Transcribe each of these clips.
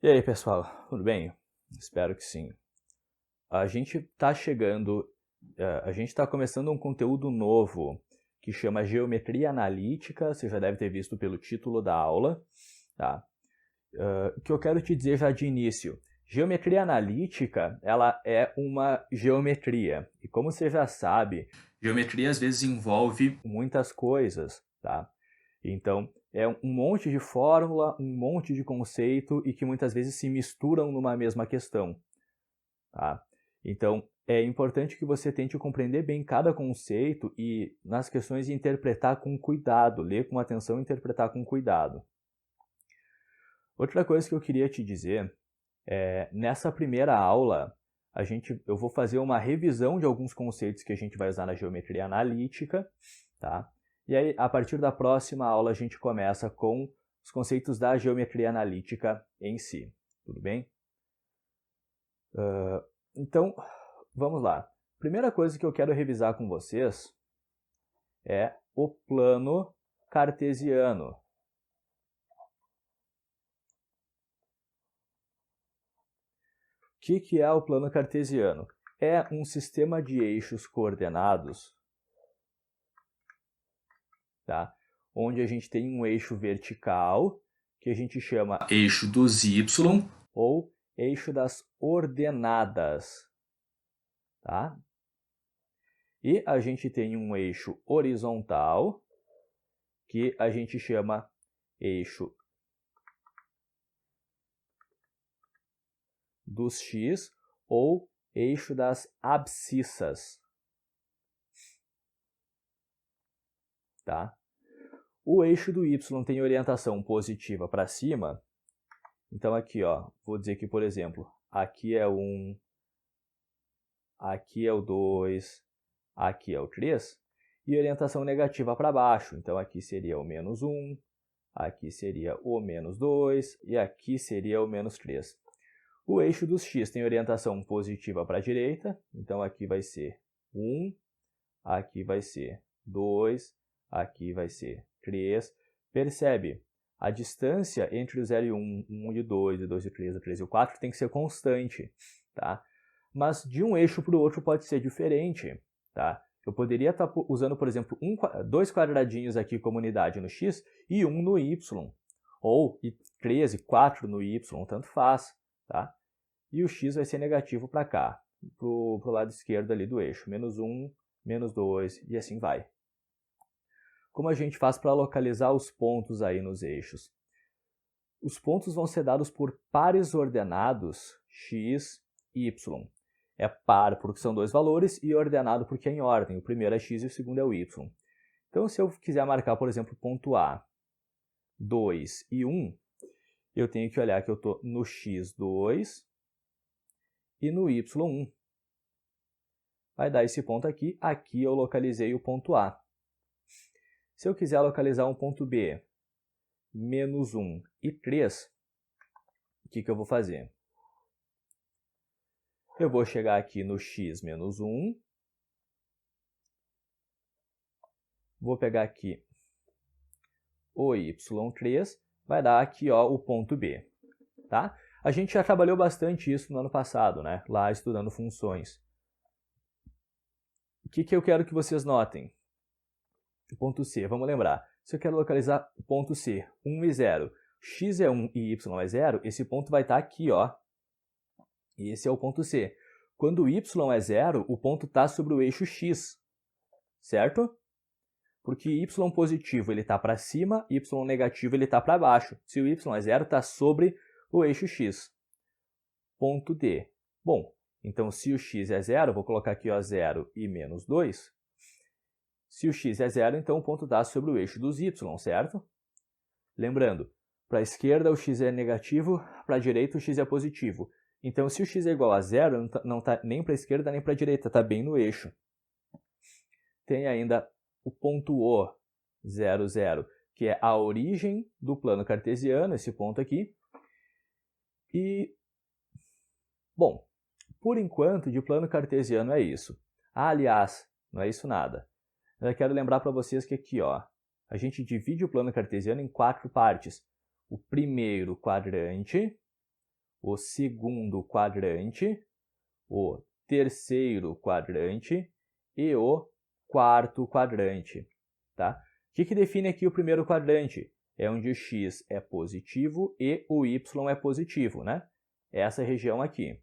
E aí, pessoal, tudo bem? Espero que sim. A gente está a gente está começando um conteúdo novo que chama Geometria Analítica, você já deve ter visto pelo título da aula, tá? O que eu quero te dizer já de início, geometria analítica, ela é uma geometria, e como você já sabe, geometria às vezes envolve muitas coisas, tá? Então, é um monte de fórmula, um monte de conceito e que muitas vezes se misturam numa mesma questão. Tá? Então, é importante que você tente compreender bem cada conceito e, nas questões, interpretar com cuidado, ler com atenção e interpretar com cuidado. Outra coisa que eu queria te dizer é, nessa primeira aula, eu vou fazer uma revisão de alguns conceitos que a gente vai usar na geometria analítica, tá? E aí, a partir da próxima aula, a gente começa com os conceitos da geometria analítica em si, tudo bem? Então, vamos lá. Primeira coisa que eu quero revisar com vocês é o plano cartesiano. O que é o plano cartesiano? É um sistema de eixos coordenados, tá? Onde a gente tem um eixo vertical, que a gente chama eixo dos y, ou eixo das ordenadas, tá? E a gente tem um eixo horizontal, que a gente chama eixo dos x, ou eixo das abscissas, tá? O eixo do y tem orientação positiva para cima, então aqui, ó, vou dizer que, por exemplo, aqui é 1, aqui é o 2, aqui é o 3, e orientação negativa para baixo, então aqui seria o menos 1, aqui seria o menos 2, e aqui seria o menos 3. O eixo dos x tem orientação positiva para a direita, então aqui vai ser 1, aqui vai ser 2, aqui vai ser 3. Percebe? A distância entre o 0 e 1, 1 e 2, o 2 e o 3, o 3 e o 4 tem que ser constante, tá? Mas de um eixo para o outro pode ser diferente, tá? Eu poderia estar usando, por exemplo, dois quadradinhos aqui como unidade no x e um no y, ou 3 e 4 no y, tanto faz, tá? E o x vai ser negativo para cá, para o lado esquerdo ali do eixo, menos 1, menos 2 e assim vai. Como a gente faz para localizar os pontos aí nos eixos? Os pontos vão ser dados por pares ordenados x e y. É par porque são dois valores e ordenado porque é em ordem. O primeiro é x e o segundo é o y. Então, se eu quiser marcar, por exemplo, ponto A, 2 e 1, eu tenho que olhar que eu estou no x2 e no y1. Vai dar esse ponto aqui. Aqui eu localizei o ponto A. Se eu quiser localizar um ponto B, menos 1 e 3, o que eu vou fazer? Eu vou chegar aqui no x menos 1, vou pegar aqui o y3, vai dar aqui ó, o ponto B. Tá? A gente já trabalhou bastante isso no ano passado, né? Lá estudando funções. O que eu quero que vocês notem? O ponto C, vamos lembrar. Se eu quero localizar o ponto C, 1 e 0, x é 1 e y é 0, esse ponto vai estar aqui, ó. E esse é o ponto C. Quando y é 0, o ponto está sobre o eixo x, certo? Porque y positivo ele está para cima, y negativo ele está para baixo. Se o y é 0, está sobre o eixo x. Ponto D. Bom, então se o x é 0, vou colocar aqui ó, 0 e menos 2. Se o x é 0, então o ponto está sobre o eixo dos y, certo? Lembrando, para a esquerda o x é negativo, para a direita o x é positivo. Então, se o x é igual a 0, não está nem para a esquerda nem para a direita, está bem no eixo. Tem ainda o ponto O, 0, 0, que é a origem do plano cartesiano, esse ponto aqui. E, bom, por enquanto, de plano cartesiano é isso. Ah, aliás, não é isso nada. Eu quero lembrar para vocês que aqui, ó, a gente divide o plano cartesiano em 4 partes. O primeiro quadrante, o segundo quadrante, o terceiro quadrante e o quarto quadrante. Tá? O que define aqui o primeiro quadrante? É onde o x é positivo e o y é positivo, né? Essa região aqui.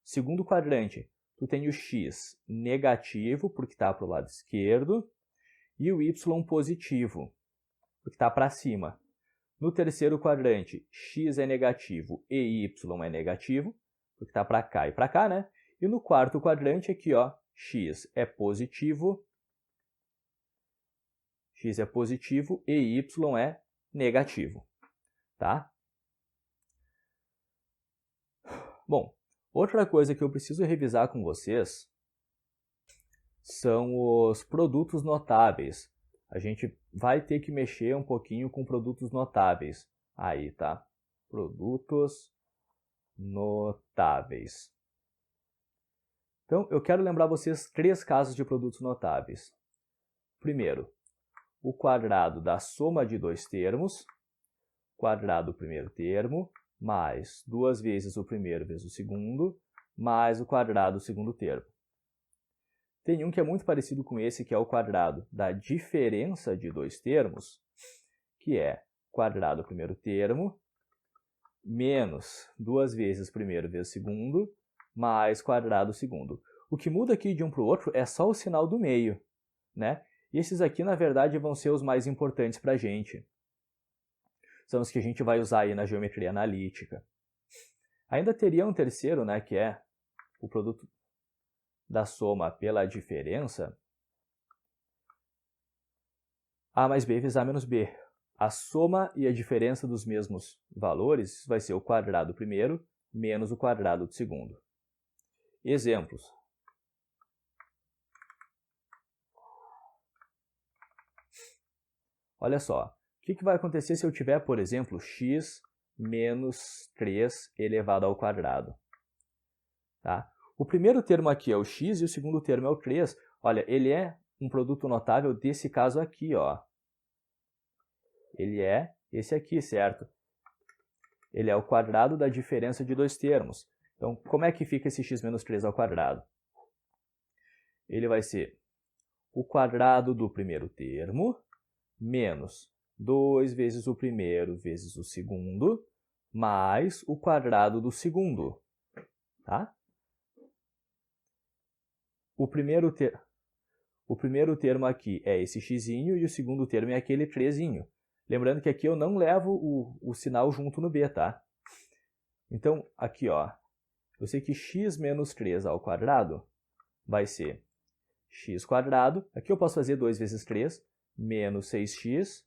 Segundo quadrante, tu tem o x negativo, porque está para o lado esquerdo, e o y positivo, porque está para cima. No terceiro quadrante, x é negativo e y é negativo, porque está para cá e para cá, né? E no quarto quadrante, aqui, ó, x é positivo e y é negativo, tá? Bom, outra coisa que eu preciso revisar com vocês são os produtos notáveis. A gente vai ter que mexer um pouquinho com produtos notáveis. Aí, tá? Produtos notáveis. Então, eu quero lembrar vocês 3 casos de produtos notáveis. Primeiro, o quadrado da soma de 2 termos, quadrado do primeiro termo, mais 2 vezes o primeiro vezes o segundo, mais o quadrado do segundo termo. Tem um que é muito parecido com esse, que é o quadrado da diferença de 2 termos, que é quadrado do primeiro termo, menos 2 vezes o primeiro vezes o segundo, mais quadrado do segundo. O que muda aqui de um para o outro é só o sinal do meio, né? E esses aqui, na verdade, vão ser os mais importantes para a gente. São os que a gente vai usar aí na geometria analítica. Ainda teria um terceiro, né, que é o produto da soma pela diferença. A mais B vezes A menos B. A soma e a diferença dos mesmos valores vai ser o quadrado do primeiro menos o quadrado do segundo. Exemplos. Olha só, o que vai acontecer se eu tiver, por exemplo, x menos 3 elevado ao quadrado? Tá? O primeiro termo aqui é o x e o segundo termo é o 3. Olha, ele é um produto notável desse caso aqui, ó. Ele é esse aqui, certo? Ele é o quadrado da diferença de 2 termos. Então, como é que fica esse x menos 3 ao quadrado? Ele vai ser o quadrado do primeiro termo menos 2 vezes o primeiro vezes o segundo, mais o quadrado do segundo. Tá? O primeiro termo aqui é esse x e o segundo termo é aquele 3. Lembrando que aqui eu não levo o sinal junto no b, tá? Então, aqui, ó, eu sei que x menos 3 ao quadrado vai ser x quadrado. Aqui eu posso fazer 2 vezes 3, menos 6x,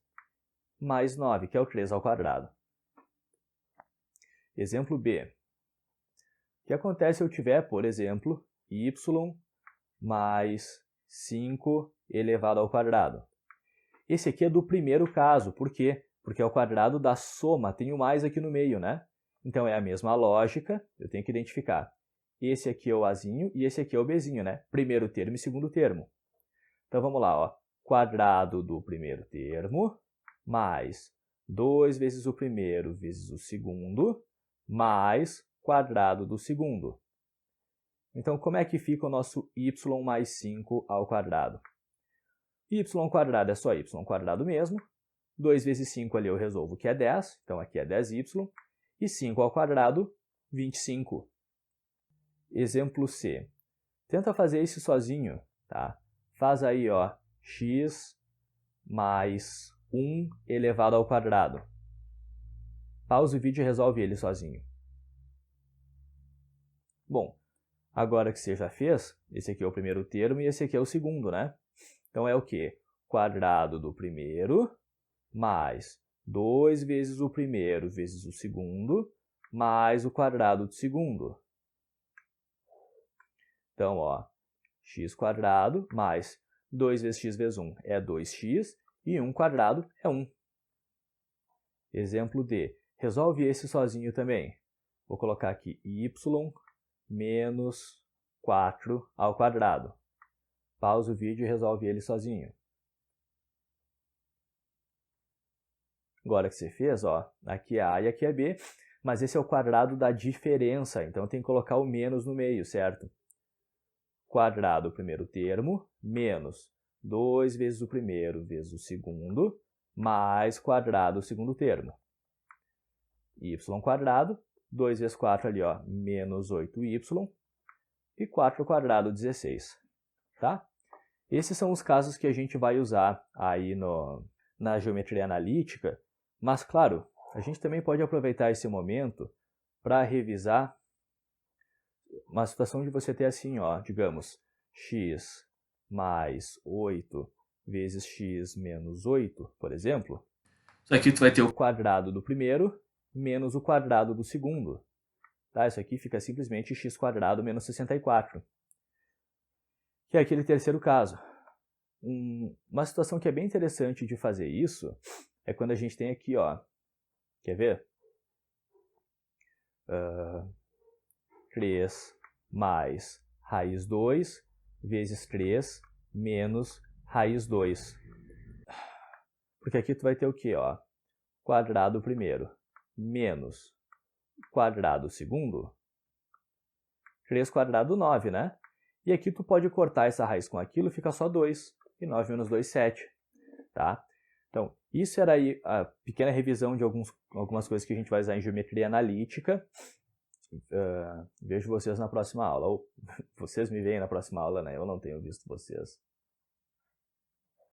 mais 9, que é o 3 ao quadrado. Exemplo B. O que acontece se eu tiver, por exemplo, y mais 5 elevado ao quadrado? Esse aqui é do primeiro caso. Por quê? Porque é o quadrado da soma. Tem o mais aqui no meio, né? Então, é a mesma lógica. Eu tenho que identificar. Esse aqui é o azinho e esse aqui é o bzinho, né? Primeiro termo e segundo termo. Então, vamos lá, ó. Quadrado do primeiro termo, mais 2 vezes o primeiro vezes o segundo, mais quadrado do segundo. Então, como é que fica o nosso y mais 5 ao quadrado? Y quadrado é só y quadrado mesmo. 2 vezes 5 ali eu resolvo, que é 10. Então, aqui é 10y. E 5 ao quadrado, 25. Exemplo C. Tenta fazer isso sozinho, tá? Faz aí, ó, x mais 1 elevado ao quadrado. Pausa o vídeo e resolve ele sozinho. Bom, agora que você já fez, esse aqui é o primeiro termo e esse aqui é o segundo, né? Então, é o quê? Quadrado do primeiro mais 2 vezes o primeiro vezes o segundo mais o quadrado do segundo. Então, ó, x quadrado mais 2 vezes x vezes 1 é 2x e 1 quadrado é 1. Exemplo D. Resolve esse sozinho também. Vou colocar aqui y menos 4 ao quadrado. Pausa o vídeo e resolve ele sozinho. Agora que você fez, ó, aqui é A e aqui é B, mas esse é o quadrado da diferença, então tem que colocar o menos no meio, certo? Quadrado do primeiro termo, menos 2 vezes o primeiro vezes o segundo, mais quadrado do segundo termo. Y quadrado, 2 vezes 4 ali, ó, menos 8y, e 4 ao quadrado, 16, tá? Esses são os casos que a gente vai usar aí na geometria analítica, mas, claro, a gente também pode aproveitar esse momento para revisar uma situação de você ter assim, ó, digamos, x mais 8 vezes x menos 8, por exemplo. Isso aqui tu vai ter O quadrado do primeiro menos o quadrado do segundo. Tá? Isso aqui fica simplesmente x quadrado menos 64. Que é aquele terceiro caso. Uma situação que é bem interessante de fazer isso é quando a gente tem aqui, ó, quer ver? 3 mais raiz 2 vezes 3 menos raiz 2. Porque aqui tu vai ter o quê? Ó? Quadrado primeiro menos quadrado segundo. 3 quadrado, 9, né? E aqui tu pode cortar essa raiz com aquilo, fica só 2. E 9 menos 2, 7. Tá? Então, isso era aí a pequena revisão de algumas coisas que a gente vai usar em geometria analítica. Vejo vocês na próxima aula. Ou vocês me veem na próxima aula, né? Eu não tenho visto vocês.